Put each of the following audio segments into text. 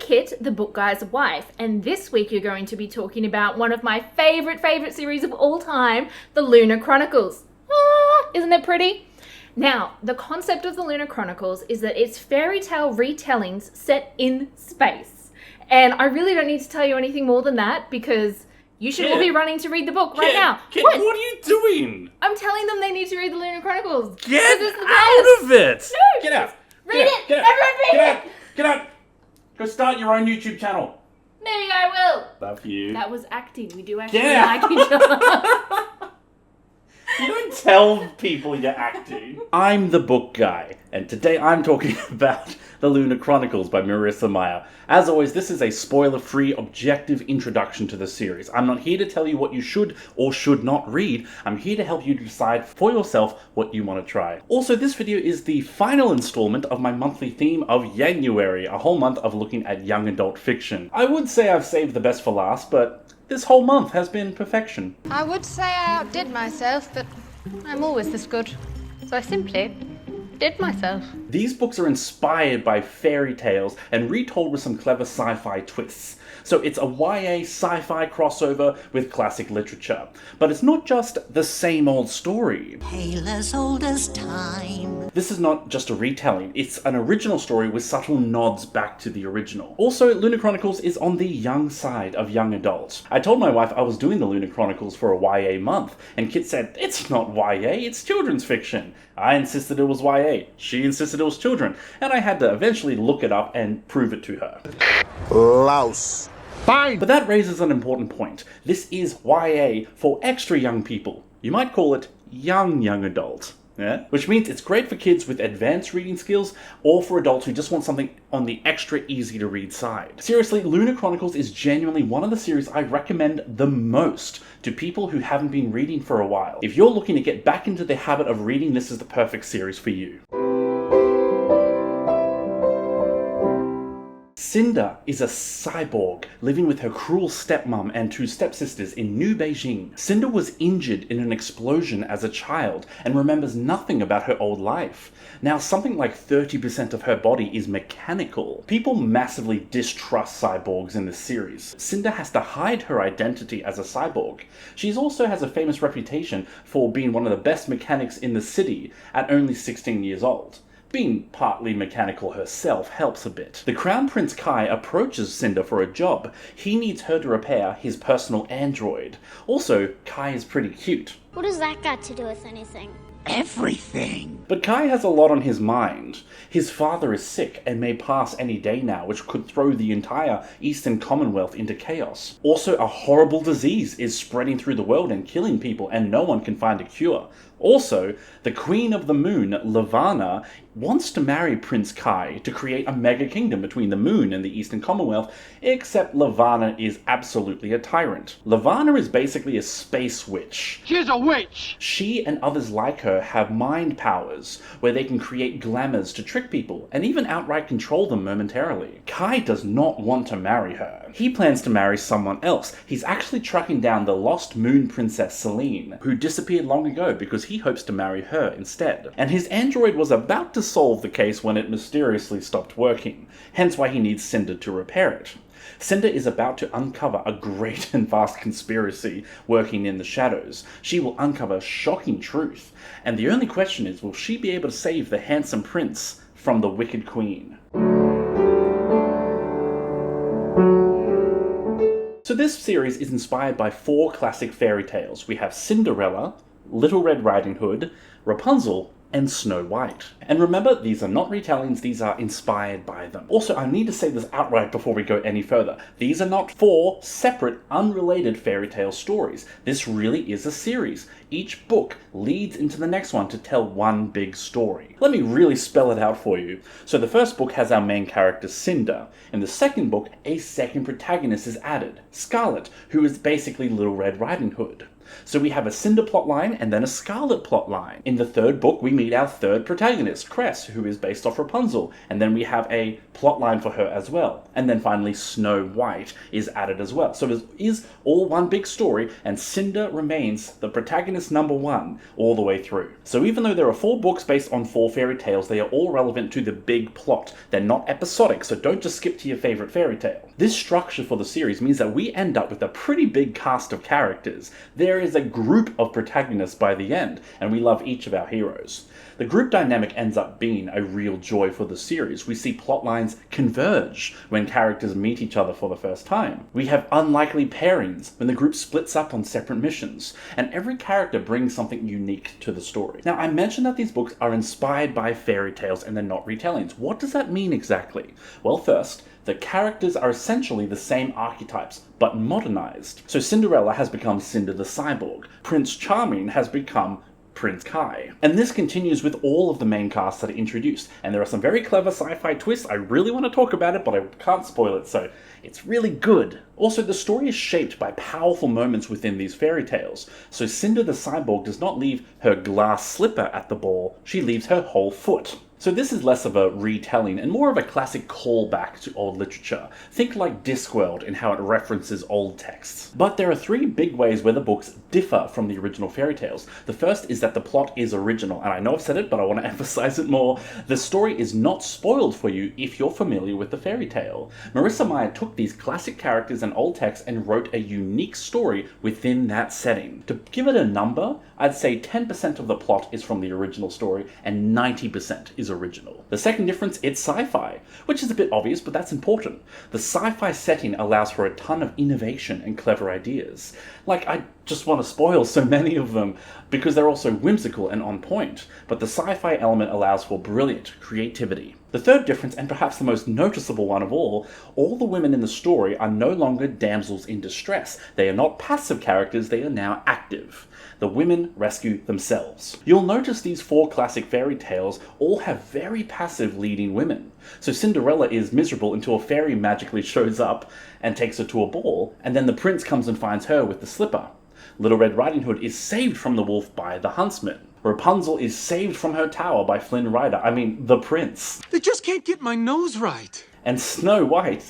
Kit, the book guy's wife, and this week you're going to be talking about one of my favourite series of all time, the Lunar Chronicles. Isn't it pretty? Now, the concept of the Lunar Chronicles is that it's fairy tale retellings set in space. And I really don't need to tell you anything more than that because you should all be running to read the book right now. Kit, what are you doing? I'm telling them they need to read the Lunar Chronicles. Get out of it! No, Get out! Read it! Everyone read it! Get out! Go start your own YouTube channel. Maybe I will. Love you. That was acting. We do actually like each other. You don't tell people you're acting. I'm the book guy, and today I'm talking about The Lunar Chronicles by Marissa Meyer. As always, this is a spoiler-free, objective introduction to the series. I'm not here to tell you what you should or should not read. I'm here to help you decide for yourself what you want to try. Also, this video is the final installment of my monthly theme of Yanuary, a whole month of looking at young adult fiction. I would say I've saved the best for last, but this whole month has been perfection. I would say I outdid myself, but I'm always this good. So I simply did myself. These books are inspired by fairy tales and retold with some clever sci-fi twists. So it's a YA sci-fi crossover with classic literature. But it's not just the same old story. Tale as old as time. This is not just a retelling, it's an original story with subtle nods back to the original. Also, Lunar Chronicles is on the young side of young adult. I told my wife I was doing the Lunar Chronicles for a YA month, and Kit said, "It's not YA, it's children's fiction." I insisted it was YA, she insisted it was children, and I had to eventually look it up and prove it to her. Louse. Fine! But that raises an important point. This is YA for extra young people. You might call it young adult. Yeah? Which means it's great for kids with advanced reading skills or for adults who just want something on the extra easy to read side. Seriously, Lunar Chronicles is genuinely one of the series I recommend the most to people who haven't been reading for a while. If you're looking to get back into the habit of reading, this is the perfect series for you. Cinder is a cyborg living with her cruel stepmom and two stepsisters in New Beijing. Cinder was injured in an explosion as a child and remembers nothing about her old life. Now, something like 30% of her body is mechanical. People massively distrust cyborgs in this series. Cinder has to hide her identity as a cyborg. She also has a famous reputation for being one of the best mechanics in the city at only 16 years old. Being partly mechanical herself helps a bit. The Crown Prince Kai approaches Cinder for a job. He needs her to repair his personal android. Also, Kai is pretty cute. What does that got to do with anything? Everything. But Kai has a lot on his mind. His father is sick and may pass any day now, which could throw the entire Eastern Commonwealth into chaos. Also, a horrible disease is spreading through the world and killing people, and no one can find a cure. Also, the Queen of the Moon, Lavana, wants to marry Prince Kai to create a mega kingdom between the Moon and the Eastern Commonwealth, except Lavana is absolutely a tyrant. Lavana is basically a space witch. She's a witch! She and others like her have mind powers, where they can create glamours to trick people, and even outright control them momentarily. Kai does not want to marry her. He plans to marry someone else. He's actually tracking down the lost Moon Princess Celine, who disappeared long ago because he hopes to marry her instead. And his android was about to solve the case when it mysteriously stopped working, hence why he needs Cinder to repair it. Cinder is about to uncover a great and vast conspiracy working in the shadows. She will uncover shocking truth, and the only question is, will she be able to save the handsome prince from the wicked queen? So this series is inspired by 4 classic fairy tales. We have Cinderella, Little Red Riding Hood, Rapunzel, and Snow White. And remember, these are not retellings, these are inspired by them. Also, I need to say this outright before we go any further. These are not 4 separate, unrelated fairy tale stories. This really is a series. Each book leads into the next one to tell one big story. Let me really spell it out for you. So the first book has our main character, Cinder. In the second book, a second protagonist is added, Scarlet, who is basically Little Red Riding Hood. So we have a Cinder plotline and then a Scarlet plotline. In the third book, we meet our third protagonist, Cress, who is based off Rapunzel, and then we have a plotline for her as well. And then finally, Snow White is added as well. So it is all one big story, and Cinder remains the protagonist number one all the way through. So even though there are 4 books based on 4 fairy tales, they are all relevant to the big plot. They're not episodic, so don't just skip to your favorite fairy tale. This structure for the series means that we end up with a pretty big cast of characters. There is a group of protagonists by the end, and we love each of our heroes. The group dynamic ends up being a real joy for the series. We see plot lines converge when characters meet each other for the first time. We have unlikely pairings when the group splits up on separate missions, and every character brings something unique to the story. Now, I mentioned that these books are inspired by fairy tales and they're not retellings. What does that mean exactly? Well, first, the characters are essentially the same archetypes, but modernized. So Cinderella has become Cinder the Cyborg. Prince Charming has become Prince Kai. And this continues with all of the main casts that are introduced. And there are some very clever sci-fi twists. I really want to talk about it, but I can't spoil it, so it's really good. Also, the story is shaped by powerful moments within these fairy tales. So Cinder the Cyborg does not leave her glass slipper at the ball, she leaves her whole foot. So this is less of a retelling and more of a classic callback to old literature. Think like Discworld in how it references old texts. But there are 3 big ways where the books differ from the original fairy tales. The first is that the plot is original, and I know I've said it, but I want to emphasize it more. The story is not spoiled for you if you're familiar with the fairy tale. Marissa Meyer took these classic characters and old texts and wrote a unique story within that setting. To give it a number, I'd say 10% of the plot is from the original story and 90% is original. The second difference, it's sci-fi, which is a bit obvious, but that's important. The sci-fi setting allows for a ton of innovation and clever ideas. Like, I just want to spoil so many of them because they're also whimsical and on point, but the sci-fi element allows for brilliant creativity. The third difference, and perhaps the most noticeable one of all the women in the story are no longer damsels in distress. They are not passive characters, they are now active. The women rescue themselves. You'll notice these 4 classic fairy tales all have very passive leading women. So Cinderella is miserable until a fairy magically shows up and takes her to a ball, and then the prince comes and finds her with the slipper. Little Red Riding Hood is saved from the wolf by the huntsman. Rapunzel is saved from her tower by Flynn Rider, the prince. They just can't get my nose right. And Snow White,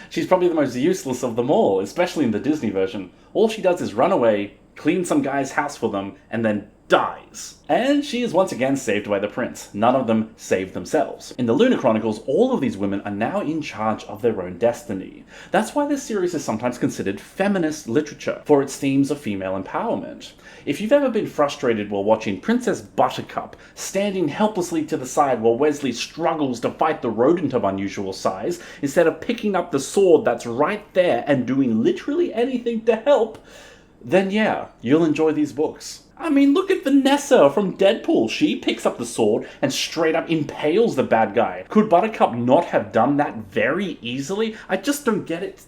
she's probably the most useless of them all, especially in the Disney version. All she does is run away, clean some guy's house for them, and then dies. And she is once again saved by the prince. None of them save themselves. In the Lunar Chronicles, all of these women are now in charge of their own destiny. That's why this series is sometimes considered feminist literature, for its themes of female empowerment. If you've ever been frustrated while watching Princess Buttercup standing helplessly to the side while Wesley struggles to fight the rodent of unusual size, instead of picking up the sword that's right there and doing literally anything to help, then yeah, you'll enjoy these books. Look at Vanessa from Deadpool. She picks up the sword and straight up impales the bad guy. Could Buttercup not have done that very easily? I just don't get it.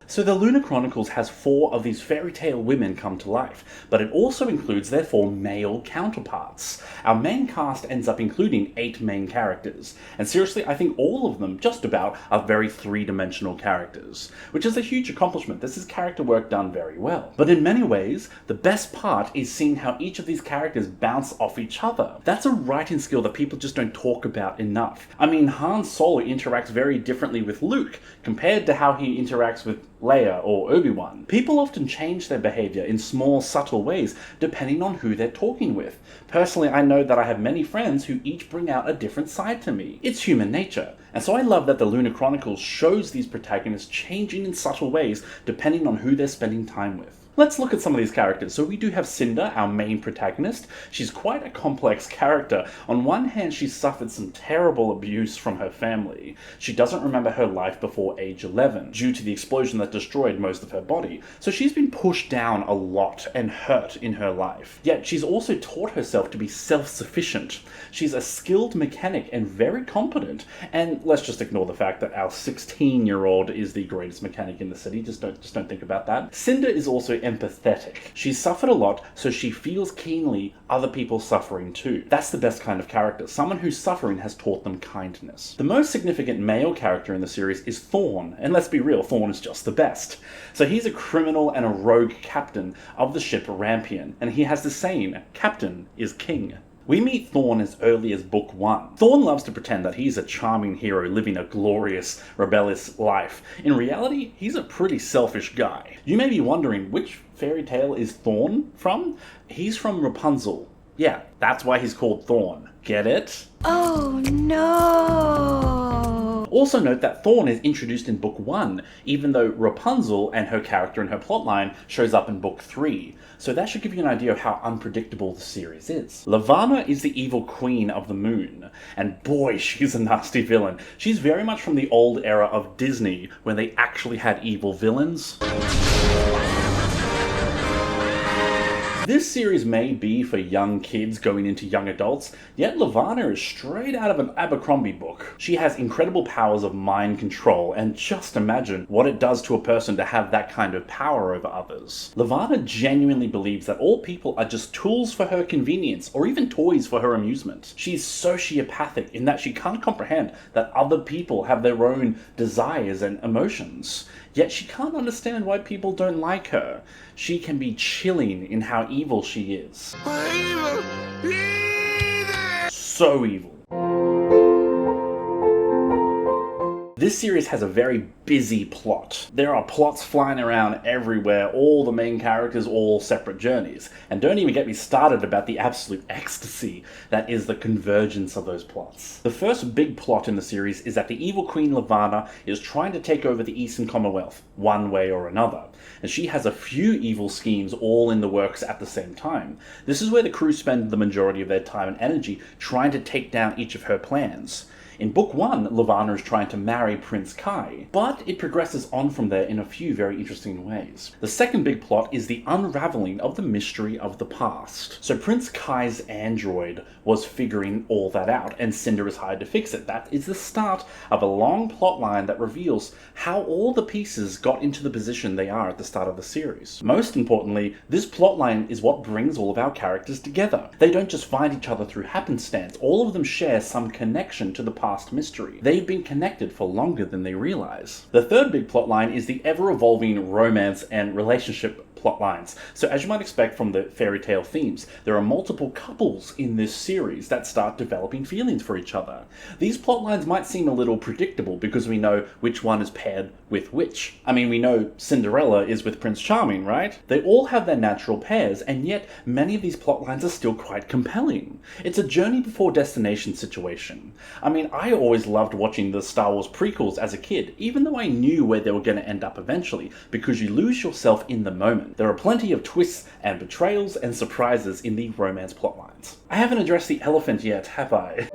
So the Lunar Chronicles has 4 of these fairy tale women come to life, but it also includes their 4 male counterparts. Our main cast ends up including 8 main characters, and seriously, I think all of them, just about, are very 3-dimensional characters, which is a huge accomplishment. This is character work done very well. But in many ways, the best part is seeing how each of these characters bounce off each other. That's a writing skill that people just don't talk about enough. Han Solo interacts very differently with Luke, compared to how he interacts with Leia or Obi-Wan. People often change their behavior in small, subtle ways depending on who they're talking with. Personally, I know that I have many friends who each bring out a different side to me. It's human nature. And so I love that the Lunar Chronicles shows these protagonists changing in subtle ways depending on who they're spending time with. Let's look at some of these characters. So we do have Cinder, our main protagonist. She's quite a complex character. On one hand, she's suffered some terrible abuse from her family. She doesn't remember her life before age 11, due to the explosion that destroyed most of her body. So she's been pushed down a lot and hurt in her life. Yet she's also taught herself to be self-sufficient. She's a skilled mechanic and very competent. And let's just ignore the fact that our 16-year-old is the greatest mechanic in the city. Just don't think about that. Cinder is also empathetic. She's suffered a lot, so she feels keenly other people suffering too. That's the best kind of character, someone whose suffering has taught them kindness. The most significant male character in the series is Thorn, and let's be real, Thorn is just the best. So he's a criminal and a rogue captain of the ship Rampion, and he has the saying, "Captain is king." We meet Thorn as early as book 1. Thorn loves to pretend that he's a charming hero living a glorious, rebellious life. In reality, he's a pretty selfish guy. You may be wondering, which fairy tale is Thorn from? He's from Rapunzel. Yeah, that's why he's called Thorn. Get it? Oh no! Also note that Thorn is introduced in book 1, even though Rapunzel and her character and her plotline shows up in book 3. So that should give you an idea of how unpredictable the series is. Lavanna is the evil queen of the moon, and boy, she's a nasty villain. She's very much from the old era of Disney, when they actually had evil villains. This series may be for young kids going into young adults, yet Lavanna is straight out of an Abercrombie book. She has incredible powers of mind control, and just imagine what it does to a person to have that kind of power over others. Lavanna genuinely believes that all people are just tools for her convenience, or even toys for her amusement. She's sociopathic in that she can't comprehend that other people have their own desires and emotions. Yet she can't understand why people don't like her. She can be chilling in how evil she is. So evil. This series has a very busy plot. There are plots flying around everywhere, all the main characters, all separate journeys. And don't even get me started about the absolute ecstasy that is the convergence of those plots. The first big plot in the series is that the evil Queen Lavanna is trying to take over the Eastern Commonwealth, one way or another. And she has a few evil schemes all in the works at the same time. This is where the crew spend the majority of their time and energy trying to take down each of her plans. In book 1, Lavanna is trying to marry Prince Kai, but it progresses on from there in a few very interesting ways. The second big plot is the unraveling of the mystery of the past. So Prince Kai's android was figuring all that out, and Cinder is hired to fix it. That is the start of a long plot line that reveals how all the pieces got into the position they are at the start of the series. Most importantly, this plot line is what brings all of our characters together. They don't just find each other through happenstance, all of them share some connection to the past mystery. They've been connected for longer than they realize. The third big plotline is the ever-evolving romance and relationship plotlines. So as you might expect from the fairy tale themes, there are multiple couples in this series that start developing feelings for each other. These plotlines might seem a little predictable because we know which one is paired with which. I mean, we know Cinderella is with Prince Charming, right? They all have their natural pairs, and yet many of these plotlines are still quite compelling. It's a journey before destination situation. I mean, I always loved watching the Star Wars prequels as a kid, even though I knew where they were going to end up eventually, because you lose yourself in the moment. There are plenty of twists and betrayals and surprises in the romance plotlines. I haven't addressed the elephant yet, have I?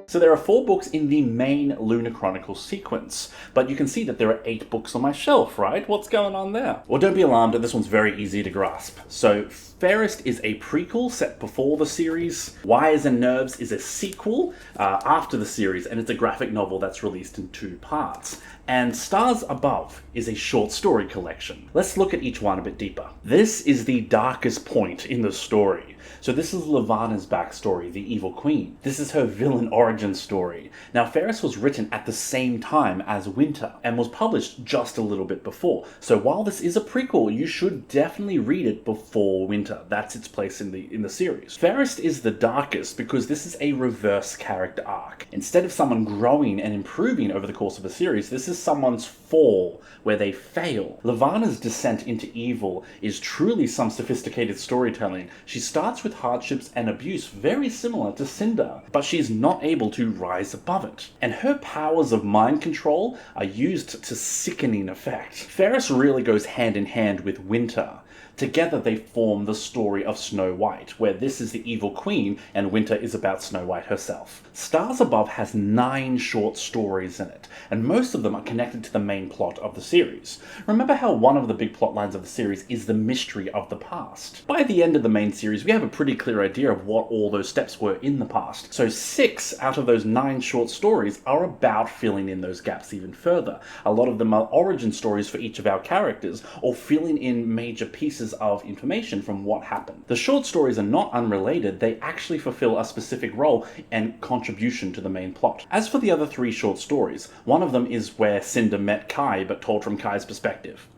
So there are 4 books in the main Lunar Chronicles sequence, but you can see that there are 8 books on my shelf, right? What's going on there? Well, don't be alarmed, this one's very easy to grasp. So Fairest is a prequel set before the series. Wires and Nerves is a sequel after the series, and it's a graphic novel that's released in 2 parts. And Stars Above is a short story collection. Let's look at each one a bit deeper. This is the darkest point in the story. So this is Lavanna's backstory, the evil queen. This is her villain origin story. Now, Fairest was written at the same time as Winter and was published just a little bit before. So while this is a prequel, you should definitely read it before Winter. That's its place in the series. Fairest is the darkest because this is a reverse character arc. Instead of someone growing and improving over the course of a series, this is someone's fall, where they fail. Lavanna's descent into evil is truly some sophisticated storytelling. She starts with hardships and abuse very similar to Cinder, but she's not able to rise above it. And her powers of mind control are used to sickening effect. Fairest really goes hand in hand with Winter. Together they form the story of Snow White, where this is the evil queen and Winter is about Snow White herself. Stars Above has 9 short stories in it, and most of them are connected to the main plot of the series. Remember how one of the big plot lines of the series is the mystery of the past? By the end of the main series, we have a pretty clear idea of what all those steps were in the past. So 6 out of those 9 short stories are about filling in those gaps even further. A lot of them are origin stories for each of our characters, or filling in major pieces of information from what happened. The short stories are not unrelated, they actually fulfill a specific role and contribution to the main plot. As for the other 3 short stories, one of them is where Cinder met Kai, but told from Kai's perspective.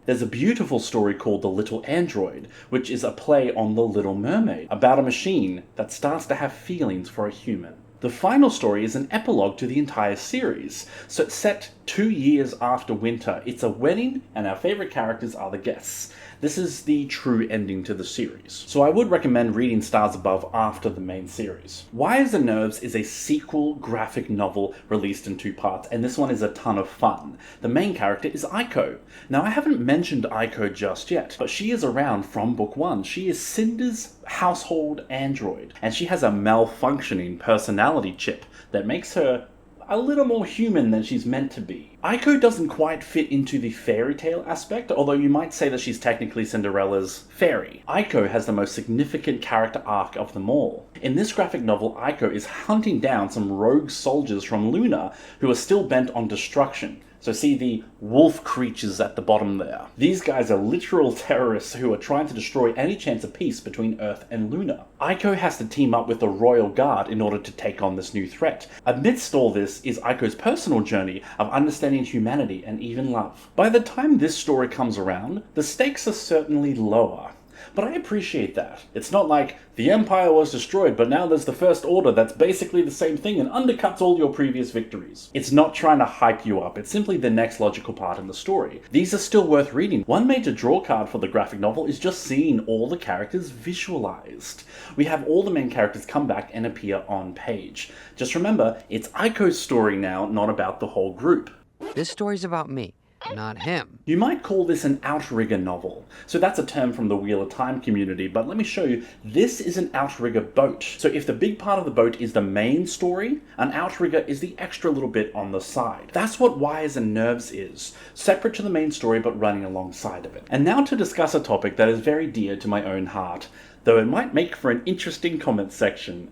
There's a beautiful story called The Little Android, which is a play on The Little Mermaid, about a machine that starts to have feelings for a human. The final story is an epilogue to the entire series, so it's set 2 years after Winter. It's a wedding, and our favourite characters are the guests. This is the true ending to the series. So I would recommend reading Stars Above after the main series. Wires and Nerves is a sequel graphic novel released in 2 parts, and this one is a ton of fun. The main character is Aiko. Now I haven't mentioned Aiko just yet, but she is around from book 1. She is Cinder's household android, and she has a malfunctioning personality chip that makes her a little more human than she's meant to be. Aiko doesn't quite fit into the fairy tale aspect, although you might say that she's technically Cinderella's fairy. Aiko has the most significant character arc of them all. In this graphic novel, Aiko is hunting down some rogue soldiers from Lunar who are still bent on destruction. So see the wolf creatures at the bottom there. These guys are literal terrorists who are trying to destroy any chance of peace between Earth and Lunar. Aiko has to team up with the Royal Guard in order to take on this new threat. Amidst all this is Aiko's personal journey of understanding humanity and even love. By the time this story comes around, the stakes are certainly lower. But I appreciate that. It's not like the Empire was destroyed, but now there's the First Order that's basically the same thing and undercuts all your previous victories. It's not trying to hype you up, it's simply the next logical part in the story. These are still worth reading. One major draw card for the graphic novel is just seeing all the characters visualized. We have all the main characters come back and appear on page. Just remember, it's Aiko's story now, not about the whole group. This story's about me, not him. You might call this an outrigger novel. So that's a term from the Wheel of Time community, but let me show you, this is an outrigger boat. So if the big part of the boat is the main story, an outrigger is the extra little bit on the side. That's what Wires and Nerves is, separate to the main story but running alongside of it. And now to discuss a topic that is very dear to my own heart, though it might make for an interesting comment section.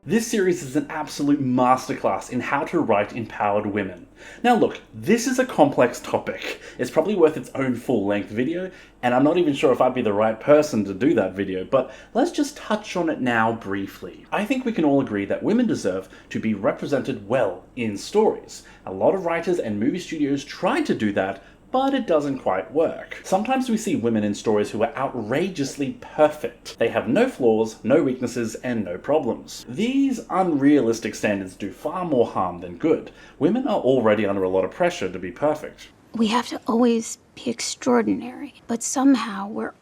This series is an absolute masterclass in how to write empowered women. Now look, this is a complex topic. It's probably worth its own full-length video, and I'm not even sure if I'd be the right person to do that video, but let's just touch on it now briefly. I think we can all agree that women deserve to be represented well in stories. A lot of writers and movie studios try to do that, but it doesn't quite work. Sometimes we see women in stories who are outrageously perfect. They have no flaws, no weaknesses, and no problems. These unrealistic standards do far more harm than good. Women are already under a lot of pressure to be perfect. We have to always be extraordinary, but somehow we're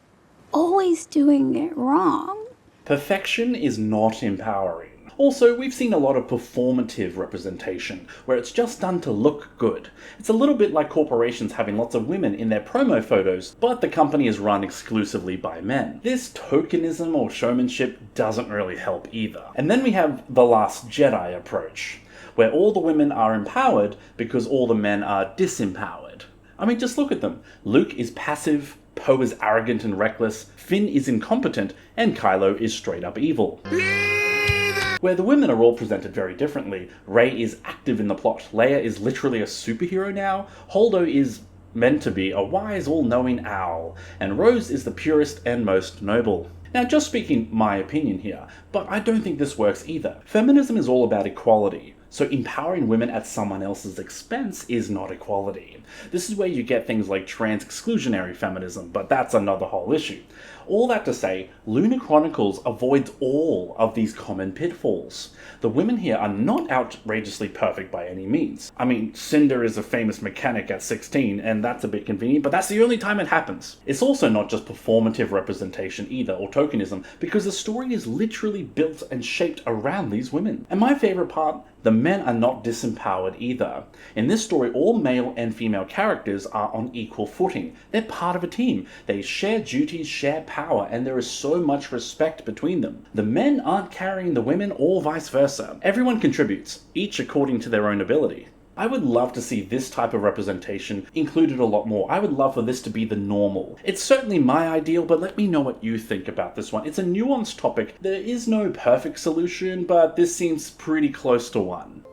always doing it wrong. Perfection is not empowering. Also, we've seen a lot of performative representation, where it's just done to look good. It's a little bit like corporations having lots of women in their promo photos, but the company is run exclusively by men. This tokenism or showmanship doesn't really help either. And then we have the Last Jedi approach, where all the women are empowered because all the men are disempowered. I mean, just look at them. Luke is passive, Poe is arrogant and reckless, Finn is incompetent, and Kylo is straight up evil. Where the women are all presented very differently. Rey is active in the plot, Leia is literally a superhero now, Holdo is meant to be a wise, all-knowing owl, and Rose is the purest and most noble. Now, just speaking my opinion here, but I don't think this works either. Feminism is all about equality, so empowering women at someone else's expense is not equality. This is where you get things like trans-exclusionary feminism, but that's another whole issue. All that to say, Lunar Chronicles avoids all of these common pitfalls. The women here are not outrageously perfect by any means. I mean, Cinder is a famous mechanic at 16, and that's a bit convenient, but that's the only time it happens. It's also not just performative representation either, or tokenism, because the story is literally built and shaped around these women. And my favourite part, the men are not disempowered either. In this story, all male and female characters are on equal footing. They're part of a team. They share duties, share power, and there is so much respect between them. The men aren't carrying the women or vice versa. Everyone contributes, each according to their own ability. I would love to see this type of representation included a lot more. I would love for this to be the normal. It's certainly my ideal, but let me know what you think about this one. It's a nuanced topic. There is no perfect solution, but this seems pretty close to one.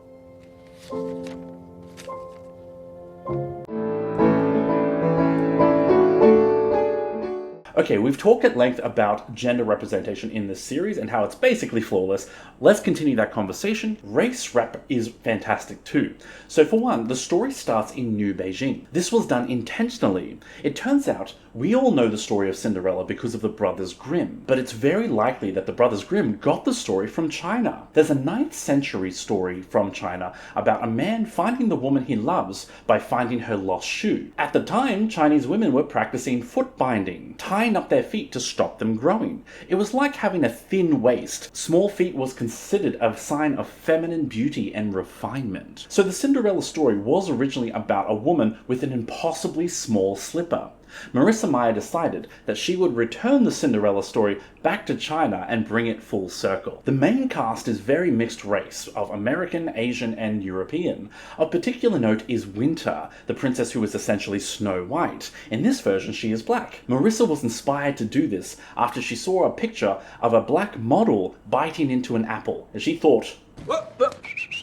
Okay, we've talked at length about gender representation in this series and how it's basically flawless. Let's continue that conversation. Race rep is fantastic too. So for one, the story starts in New Beijing. This was done intentionally. It turns out we all know the story of Cinderella because of the Brothers Grimm, but it's very likely that the Brothers Grimm got the story from China. There's a 9th century story from China about a man finding the woman he loves by finding her lost shoe. At the time, Chinese women were practicing foot binding, tying up their feet to stop them growing. It was like having a thin waist. Small feet was considered a sign of feminine beauty and refinement. So the Cinderella story was originally about a woman with an impossibly small slipper. Marissa Meyer decided that she would return the Cinderella story back to China and bring it full circle. The main cast is very mixed race of American, Asian, and European. Of particular note is Winter, the princess who is essentially Snow White. In this version, she is black. Marissa was inspired to do this after she saw a picture of a black model biting into an apple, and she thought,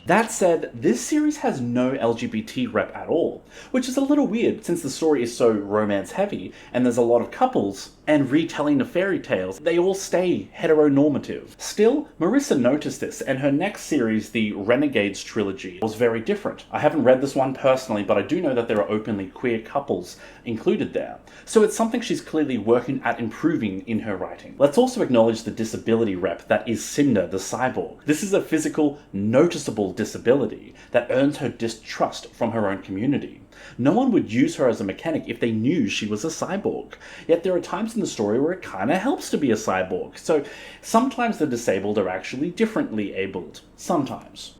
that said, this series has no LGBT rep at all, which is a little weird since the story is so romance heavy and there's a lot of couples and retelling of fairy tales. They all stay heteronormative. Still, Marissa noticed this, and her next series, the Renegades trilogy, was very different. I haven't read this one personally, but I do know that there are openly queer couples included there. So it's something she's clearly working at improving in her writing. Let's also acknowledge the disability rep that is Cinder the cyborg. This is a physical, noticeable disability that earns her distrust from her own community. No one would use her as a mechanic if they knew she was a cyborg. Yet there are times in the story where it kinda helps to be a cyborg. So sometimes the disabled are actually differently abled. Sometimes.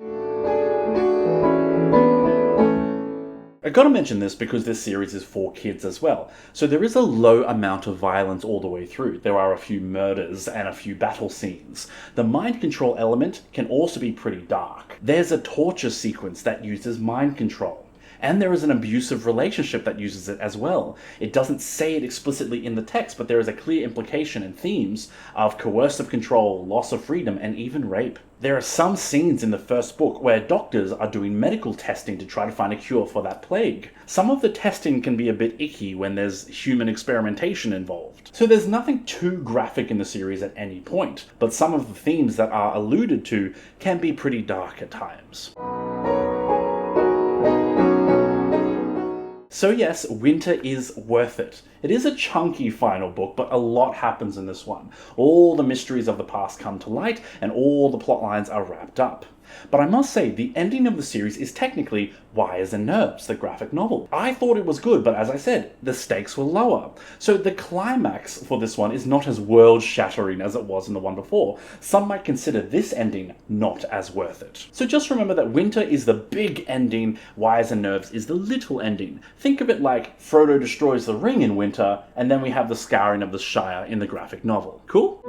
I gotta mention this because this series is for kids as well, so there is a low amount of violence all the way through. There are a few murders and a few battle scenes. The mind control element can also be pretty dark. There's a torture sequence that uses mind control. And there is an abusive relationship that uses it as well. It doesn't say it explicitly in the text, but there is a clear implication and themes of coercive control, loss of freedom, and even rape. There are some scenes in the first book where doctors are doing medical testing to try to find a cure for that plague. Some of the testing can be a bit icky when there's human experimentation involved. So there's nothing too graphic in the series at any point, but some of the themes that are alluded to can be pretty dark at times. So yes, Winter is worth it. It is a chunky final book, but a lot happens in this one. All the mysteries of the past come to light, and all the plot lines are wrapped up. But I must say, the ending of the series is technically Wires and Nerves, the graphic novel. I thought it was good, but as I said, the stakes were lower. So the climax for this one is not as world-shattering as it was in the one before. Some might consider this ending not as worth it. So just remember that Winter is the big ending, Wires and Nerves is the little ending. Think of it like Frodo destroys the ring in Winter, and then we have the scouring of the Shire in the graphic novel. Cool?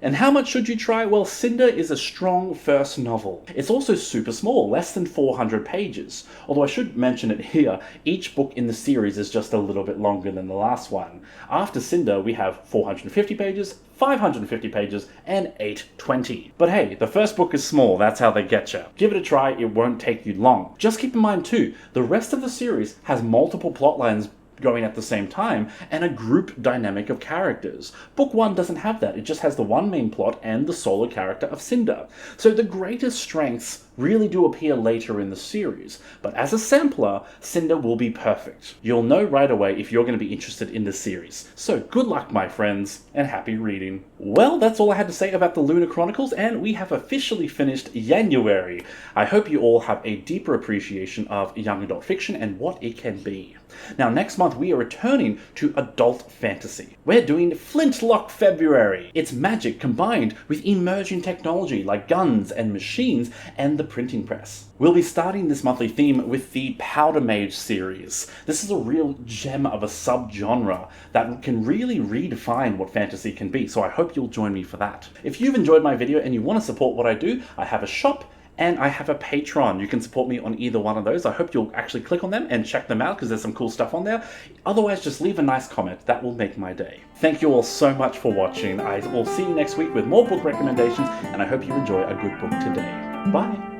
And how much should you try? Well, Cinder is a strong first novel. It's also super small, less than 400 pages. Although I should mention it here, each book in the series is just a little bit longer than the last one. After Cinder, we have 450 pages, 550 pages, and 820. But hey, the first book is small, that's how they get you. Give it a try, it won't take you long. Just keep in mind too, the rest of the series has multiple plot lines going at the same time, and a group dynamic of characters. Book 1 doesn't have that, it just has the one main plot and the solo character of Cinder. So the greatest strengths really do appear later in the series, but as a sampler, Cinder will be perfect. You'll know right away if you're going to be interested in this series. So good luck, my friends, and happy reading. Well, that's all I had to say about the Lunar Chronicles, and we have officially finished January. I hope you all have a deeper appreciation of young adult fiction and what it can be. Now, next month we are returning to adult fantasy. We're doing Flintlock February. It's magic combined with emerging technology like guns and machines and the printing press. We'll be starting this monthly theme with the Powder Mage series. This is a real gem of a subgenre that can really redefine what fantasy can be, so I hope you'll join me for that. If you've enjoyed my video and you want to support what I do, I have a shop and I have a Patreon. You can support me on either one of those. I hope you'll actually click on them and check them out because there's some cool stuff on there. Otherwise, just leave a nice comment. That will make my day. Thank you all so much for watching. I will see you next week with more book recommendations, and I hope you enjoy a good book today. Bye.